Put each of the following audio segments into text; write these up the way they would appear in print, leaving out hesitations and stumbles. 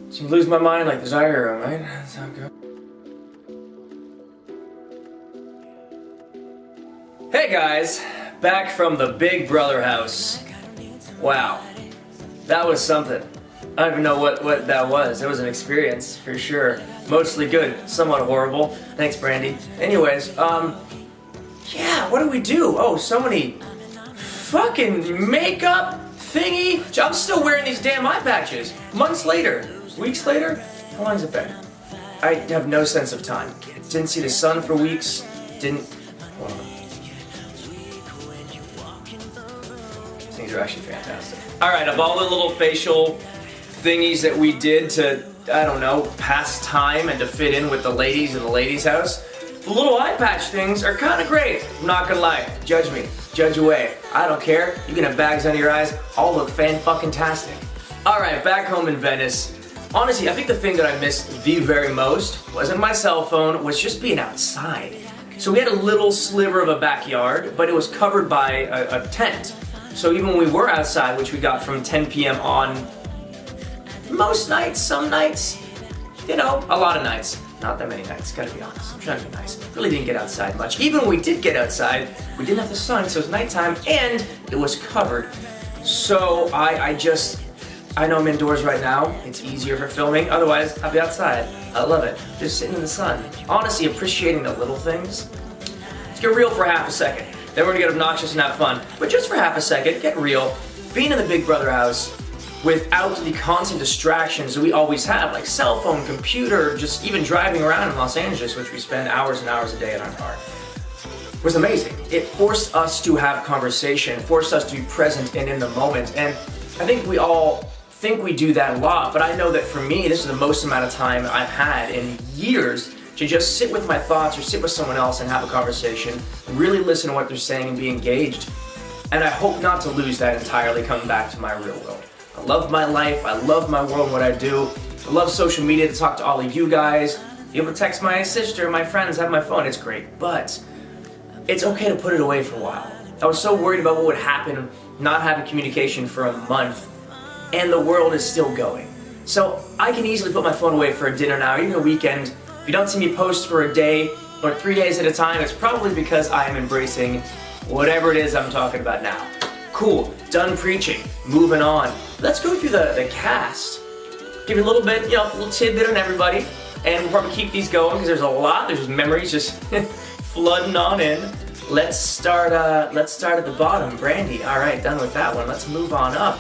So you lose my mind like the Zyro, right? That's how it goes. Hey guys, back from the Big Brother house. Wow, that was something. I don't even know what that was. It was an experience, for sure. Mostly good, somewhat horrible. Thanks, Brandy. Anyways, yeah, what did we do? Oh, so many fucking makeup thingy. I'm still wearing these damn eye patches. Months later, weeks later, how long has it been? I have no sense of time. Didn't see the sun for weeks. Didn't. Hold on. These things are actually fantastic. All right, of all the little facial thingies that we did to, I don't know, pass time and to fit in with the ladies in the ladies' house, the little eye patch things are kind of great. I'm not gonna lie. Judge me. Judge away. I don't care. You can have bags under your eyes. I'll look fan-fucking-tastic. All right, back home in Venice. Honestly, I think the thing that I missed the very most wasn't my cell phone, was just being outside. So we had a little sliver of a backyard, but it was covered by a tent. So even when we were outside, which we got from 10 p.m. on, most nights, some nights, you know, a lot of nights. Not that many nights, gotta be honest. I'm trying to be nice. Really didn't get outside much. Even when we did get outside, we didn't have the sun, so it was nighttime, and it was covered. So I know I'm indoors right now. It's easier for filming. Otherwise, I'll be outside. I love it. Just sitting in the sun. Honestly, appreciating the little things. Let's get real for half a second. Then we're gonna get obnoxious and have fun. But just for half a second, get real. Being in the Big Brother house, without the constant distractions that we always have, like cell phone, computer, just even driving around in Los Angeles, which we spend hours and hours a day in our car, was amazing. It forced us to have conversation, forced us to be present and in the moment. And I think we all think we do that a lot, but I know that for me, this is the most amount of time I've had in years to just sit with my thoughts or sit with someone else and have a conversation, really listen to what they're saying and be engaged. And I hope not to lose that entirely coming back to my real world. I love my life, I love my world and what I do. I love social media to talk to all of you guys. Be able to text my sister, my friends, have my phone, it's great. But it's okay to put it away for a while. I was so worried about what would happen not having communication for a month, and the world is still going. So I can easily put my phone away for a dinner now, even a weekend. If you don't see me post for a day or 3 days at a time, it's probably because I am embracing whatever it is I'm talking about now. Cool, done preaching, moving on. Let's go through the cast. Give you a little bit, you know, a little tidbit on everybody, and we'll probably keep these going because there's a lot. There's memories just flooding on in. Let's start at the bottom. Brandy, all right, done with that one. Let's move on up.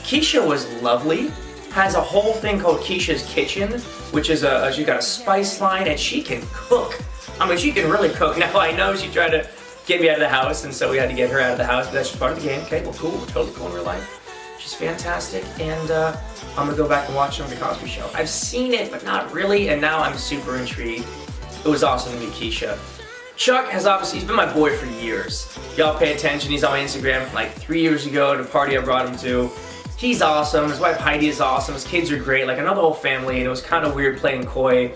Keisha was lovely. Has a whole thing called Keisha's Kitchen, which is she's got a spice line, and she can cook. I mean, she can really cook. Now, I know she tried to get me out of the house, and so we had to get her out of the house, but that's just part of the game. Okay, well, cool. We're totally cool in real life. She's fantastic, and I'm gonna go back and watch some of the Cosby Show. I've seen it, but not really, and now I'm super intrigued. It was awesome to meet Keisha. Chuck has obviously, he's been my boy for years. Y'all pay attention, he's on my Instagram like 3 years ago at a party I brought him to. He's awesome, his wife Heidi is awesome, his kids are great, like I know the whole family, and it was kind of weird playing coy,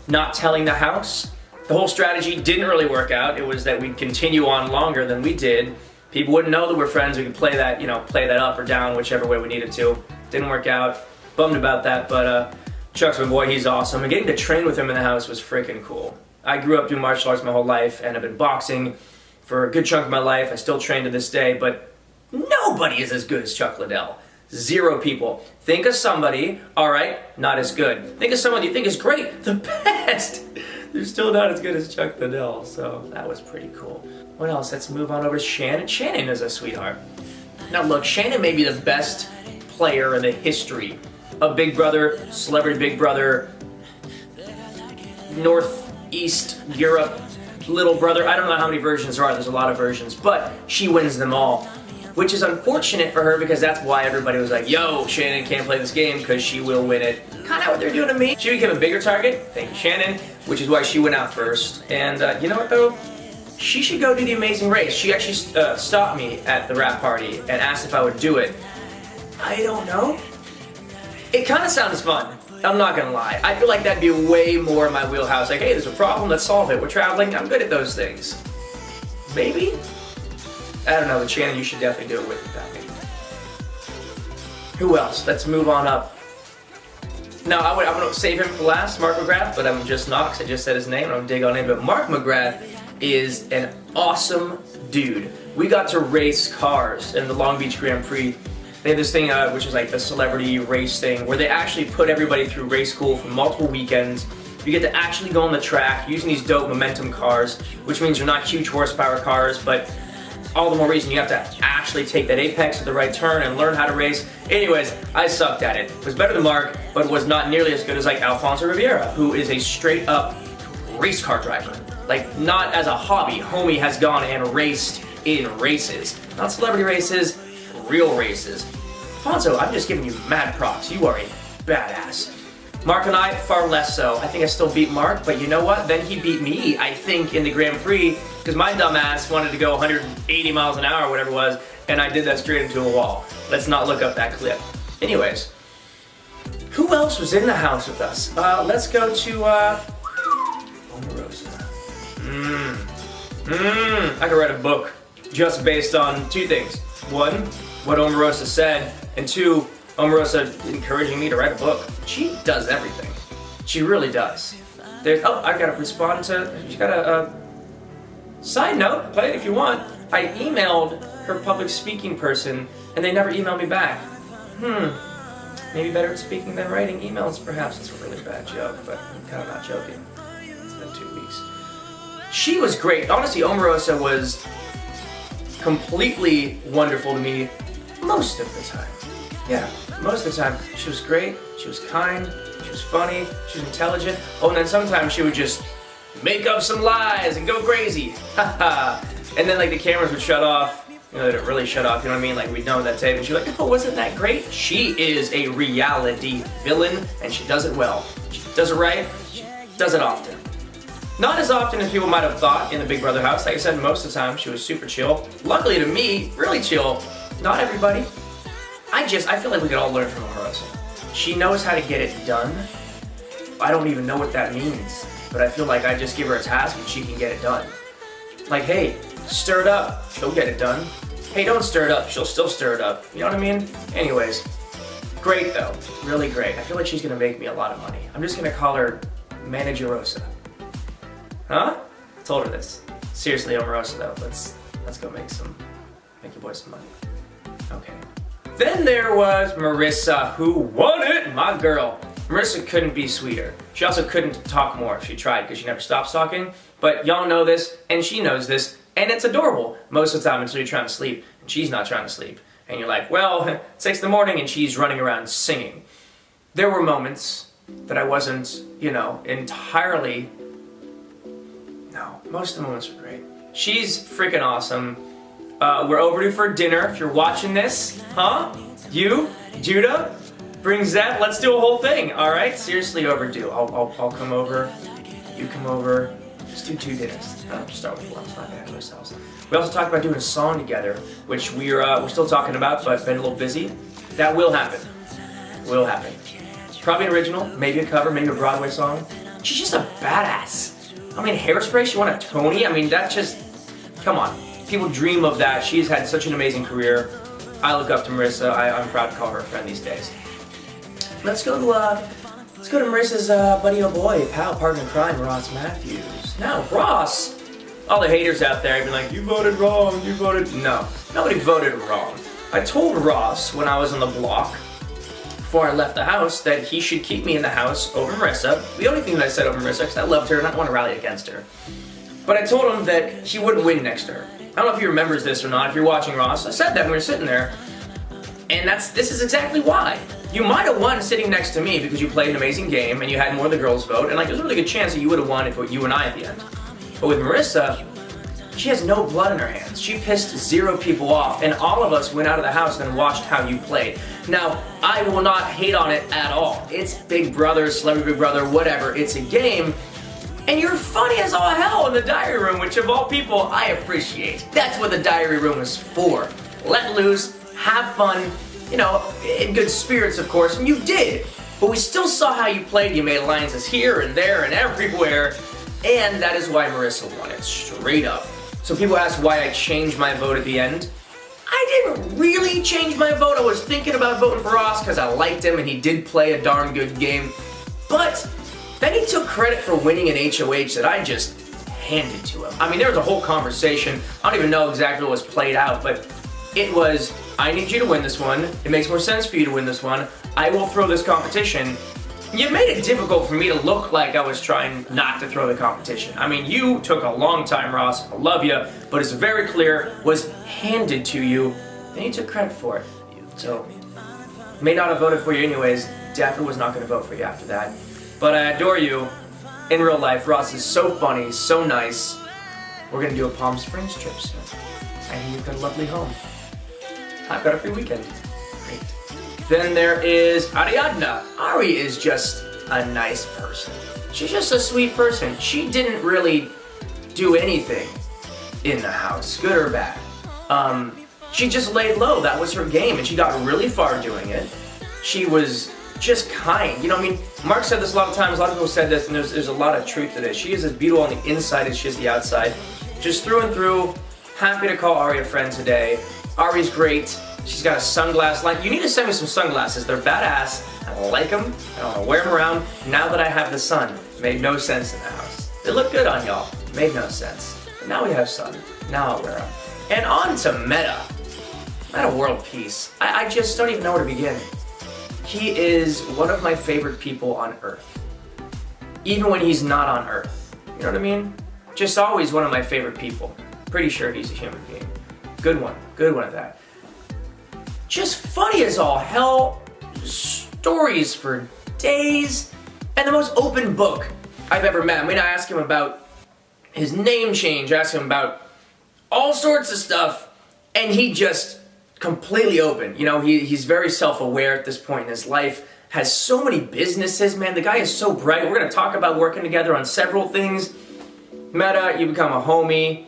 not telling the house. The whole strategy didn't really work out. It was that we'd continue on longer than we did. People wouldn't know that we're friends, we could play that, you know, play that up or down, whichever way we needed to. Didn't work out, bummed about that, but Chuck's my boy, he's awesome, and getting to train with him in the house was freaking cool. I grew up doing martial arts my whole life, and I've been boxing for a good chunk of my life. I still train to this day, but nobody is as good as Chuck Liddell. 0 people. Think of somebody, all right, not as good. Think of someone you think is great, the best. They're still not as good as Chuck Liddell, so that was pretty cool. What else? Let's move on over to Shannon. Shannon is a sweetheart. Now look, Shannon may be the best player in the history of Big Brother, Celebrity Big Brother, Northeast Europe, Little Brother. I don't know how many versions there are, there's a lot of versions, but she wins them all. Which is unfortunate for her because that's why everybody was like, yo, Shannon can't play this game because she will win it. Kind of what they're doing to me. She became a bigger target, thank you Shannon, which is why she went out first. And you know what though? She should go do the Amazing Race. She actually stopped me at the rap party and asked if I would do it. I don't know. It kind of sounds fun. I'm not gonna lie. I feel like that'd be way more in my wheelhouse. Like, hey, there's a problem, let's solve it. We're traveling, I'm good at those things. Maybe? I don't know, but Shannon, you should definitely do it with me. Who else? Let's move on up. Now, I'm going to save him for last, Mark McGrath, but I'm just not, because I just said his name, and I'm going to dig on him. But Mark McGrath is an awesome dude. We got to race cars in the Long Beach Grand Prix. They have this thing, which is like the celebrity race thing, where they actually put everybody through race school for multiple weekends. You get to actually go on the track using these dope momentum cars, which means they're not huge horsepower cars, but all the more reason you have to actually take that apex at the right turn and learn how to race. Anyways, I sucked at it. It was better than Mark, but was not nearly as good as like Alfonso Riviera, who is a straight up race car driver. Like, not as a hobby. Homie has gone and raced in races. Not celebrity races, real races. Alfonso, I'm just giving you mad props. You are a badass. Mark and I, far less so. I think I still beat Mark, but you know what? Then he beat me, I think, in the Grand Prix, because my dumb ass wanted to go 180 miles an hour or whatever it was, and I did that straight into a wall. Let's not look up that clip. Anyways, who else was in the house with us? Let's go to, Omarosa. I could write a book just based on two things. One, what Omarosa said, and two, Omarosa encouraging me to write a book. She does everything. She really does. I gotta respond to, she got a side note, play it if you want. I emailed her public speaking person and they never emailed me back. Maybe better at speaking than writing emails, perhaps. It's a really bad joke, but I'm kind of not joking. It's been 2 weeks. She was great. Honestly, Omarosa was completely wonderful to me most of the time. Yeah, most of the time. She was great, she was kind, she was funny, she was intelligent. Oh, and then sometimes she would just make up some lies and go crazy. And then like the cameras would shut off. You know, they didn't really shut off, you know what I mean? Like we'd know that tape and she'd be like, oh, wasn't that great? She is a reality villain and she does it well. She does it right, she does it often. Not as often as people might have thought in the Big Brother house. Like I said, most of the time she was super chill. Luckily to me, really chill. Not everybody. I feel like we could all learn from Omarosa. She knows how to get it done. I don't even know what that means, but I feel like I just give her a task and she can get it done. Like, hey, stir it up, she'll get it done. Hey, don't stir it up, she'll still stir it up. You know what I mean? Anyways, great though, really great. I feel like she's gonna make me a lot of money. I'm just gonna call her Managerosa. Huh? I told her this. Seriously, Omarosa though, let's go make your boy some money. Okay. Then there was Marissa, who won it, my girl. Marissa couldn't be sweeter. She also couldn't talk more if she tried, because she never stops talking. But y'all know this, and she knows this, and it's adorable most of the time until you're trying to sleep, and she's not trying to sleep. And you're like, well, it's 6 in the morning, and she's running around singing. There were moments that I wasn't, entirely... No, most of the moments were great. She's freaking awesome. We're overdue for dinner. If you're watching this, you, Judah, bring Zeb. Let's do a whole thing. All right, seriously overdue. I'll come over. You come over. Just do 2 dinners. Start with one. Let's not get ourselves. We also talked about doing a song together, which we're still talking about, but been a little busy. That will happen. Will happen. Probably an original, maybe a cover, maybe a Broadway song. She's just a badass. I mean, Hairspray. She won a Tony. I mean, that just, come on. People dream of that. She's had such an amazing career. I look up to Marissa. I'm proud to call her a friend these days. Let's go to Marissa's buddy, oh boy, pal, partner in crime, Ross Matthews. Now, Ross, all the haters out there have been like, you voted wrong, you voted... No, nobody voted wrong. I told Ross when I was on the block, before I left the house, that he should keep me in the house over Marissa. The only thing that I said over Marissa, because I loved her and I didn't want to rally against her. But I told him that he wouldn't win next to her. I don't know if he remembers this or not, if you're watching Ross. I said that when we were sitting there, and this is exactly why. You might have won sitting next to me because you played an amazing game and you had more of the girls vote, and there's a really good chance that you would have won if it were you and I at the end. But with Marissa, she has no blood in her hands. She pissed 0 people off, and all of us went out of the house and watched how you played. Now, I will not hate on it at all. It's Big Brother, Celebrity Big Brother, whatever. It's a game. And you're funny as all hell in the diary room, which of all people, I appreciate. That's what the diary room is for. Let loose, have fun, in good spirits, of course, and you did. But we still saw how you played. You made alliances here and there and everywhere, and that is why Marissa won it, straight up. So people ask why I changed my vote at the end. I didn't really change my vote. I was thinking about voting for Ross because I liked him and he did play a darn good game. But then he took credit for winning an HOH that I just handed to him. I mean, there was a whole conversation. I don't even know exactly what was played out, but it was, I need you to win this one. It makes more sense for you to win this one. I will throw this competition. You made it difficult for me to look like I was trying not to throw the competition. I mean, you took a long time, Ross. I love you, but it's very clear, was handed to you, and you took credit for it. So, may not have voted for you anyways. Definitely was not going to vote for you after that. But I adore you. In real life, Ross is so funny, so nice. We're going to do a Palm Springs trip soon. And you've got a lovely home. I've got a free weekend. Great. Then there is Ariadna. Ari is just a nice person. She's just a sweet person. She didn't really do anything in the house, good or bad. She just laid low. That was her game, and she got really far doing it. She was just kind. You know, I mean, Mark said this a lot of times, a lot of people said this, and there's a lot of truth to this. She is as beautiful on the inside as she is the outside. Just through and through. Happy to call Ari a friend today. Ari's great. She's got a sunglass line. You need to send me some sunglasses. They're badass. I like them. I don't want to wear them around. Now that I have the sun, made no sense in the house. They look good on y'all. Made no sense. But now we have sun. Now I'll wear them. And on to Meta. Meta World Peace. I just don't even know where to begin. He is one of my favorite people on Earth. Even when he's not on Earth. You know what I mean? Just always one of my favorite people. Pretty sure he's a human being. Good one at that. Just funny as all hell. Stories for days. And the most open book I've ever met. I mean, I asked him about his name change. I asked him about all sorts of stuff. And he just completely open. You know, he's very self-aware at this point in his life. Has so many businesses, man. The guy is so bright. We're going to talk about working together on several things. Meta, you become a homie.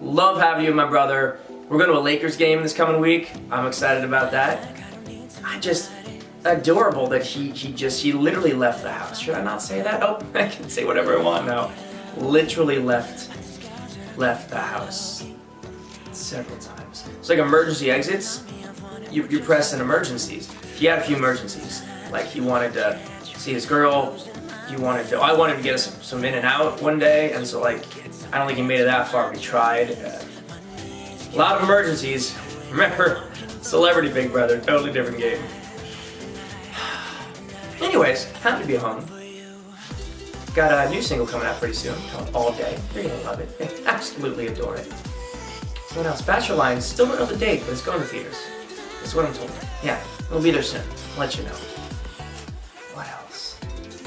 Love having you, my brother. We're going to a Lakers game this coming week. I'm excited about that. I just, adorable that he literally left the house. Should I not say that? Oh, I can say whatever I want now. Literally left the house several times. It's like emergency exits. You press in emergencies. He had a few emergencies. Like he wanted to see his girl. I wanted to get us some in and out one day, and so like I don't think he made it that far. We tried. A lot of emergencies. Remember, Celebrity Big Brother, totally different game. Anyways, happy to be home. Got a new single coming out pretty soon called All Day. You're gonna love it. Absolutely adore it. What else? Bachelor Line, still don't know the date, but it's going to theaters. That's what I'm told. Yeah, it'll be there soon. I'll let you know. What else?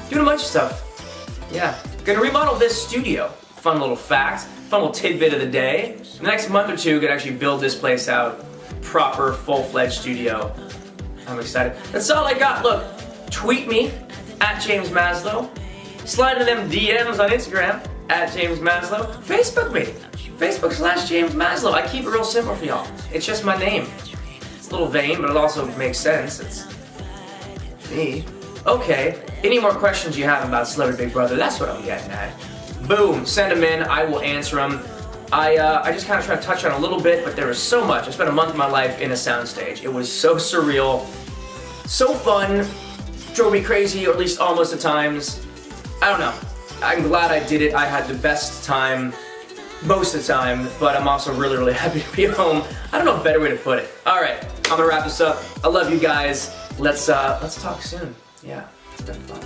Doing a bunch of stuff. Yeah. Gonna remodel this studio. Fun little fact. Fun little tidbit of the day. In the next month or two, gonna actually build this place out. Proper, full-fledged studio. I'm excited. That's all I got. Look, tweet me at James Maslow. Slide in them DMs on Instagram at James Maslow. Facebook me. Facebook/James Maslow. I keep it real simple for y'all. It's just my name. It's a little vain, but it also makes sense. It's me. Okay, any more questions you have about Celebrity Big Brother, that's what I'm getting at. Boom, send them in, I will answer them. I just kind of try to touch on a little bit, but there was so much. I spent a month of my life in a soundstage. It was so surreal, so fun, drove me crazy, or at least almost at times. I don't know. I'm glad I did it. I had the best time most of the time, but I'm also really, really happy to be home. I don't know a better way to put it. All right, I'm gonna wrap this up. I love you guys. Let's talk soon. Yeah, it's been fun.